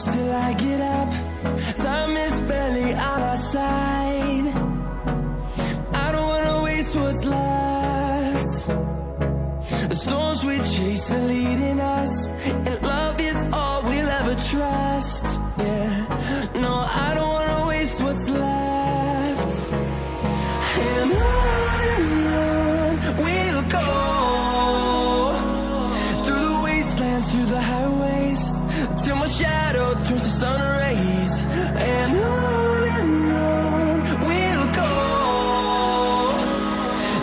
close till I get up. Time is barely on our side. I don't wanna waste what's left. The storms we chase are leading us, and love is all we'll ever trust. Yeah, no, I don't wanna waste what's left. And on we'll go, through the wastelands, through the highways, till my shadow turns to sun rays. And on we'll go,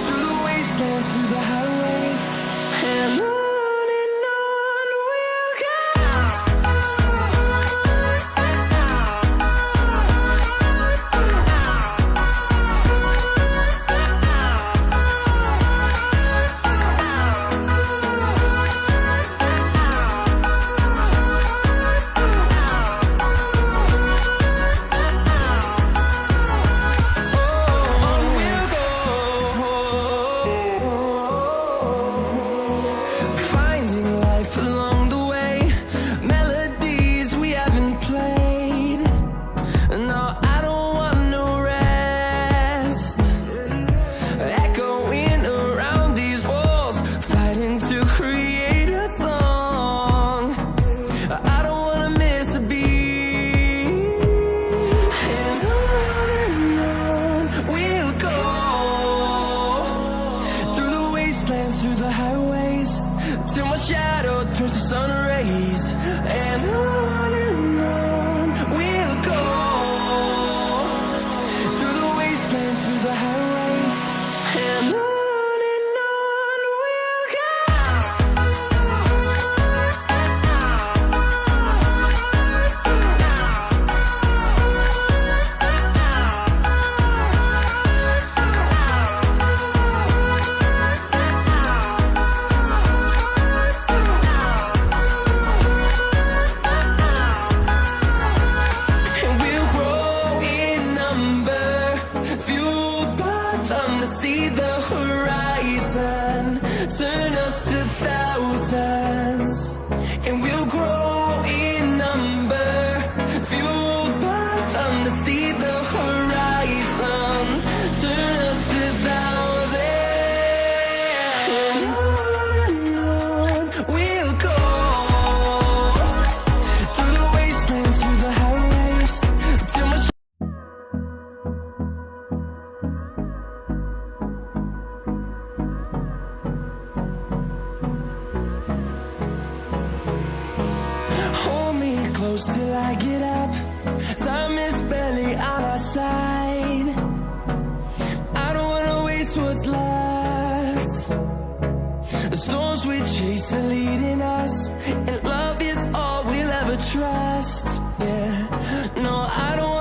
through the wastelands, through the highways, and on we'll go. Through the highways, till my shadow turns to sun rays. And on we'll go, through the wastelands, through the highways, and on we'll go. See the horizon, turn us to thousands, and we'll grow in number, fueled by them to see the horizon, turn us to thousands. And on we'll go, through the wastelands, through the highways, till my close till I get up. Time is barely on our side. I don't wanna waste what's left. The storms we chase are leading us, and love is all we'll ever trust. Yeah, no, I don't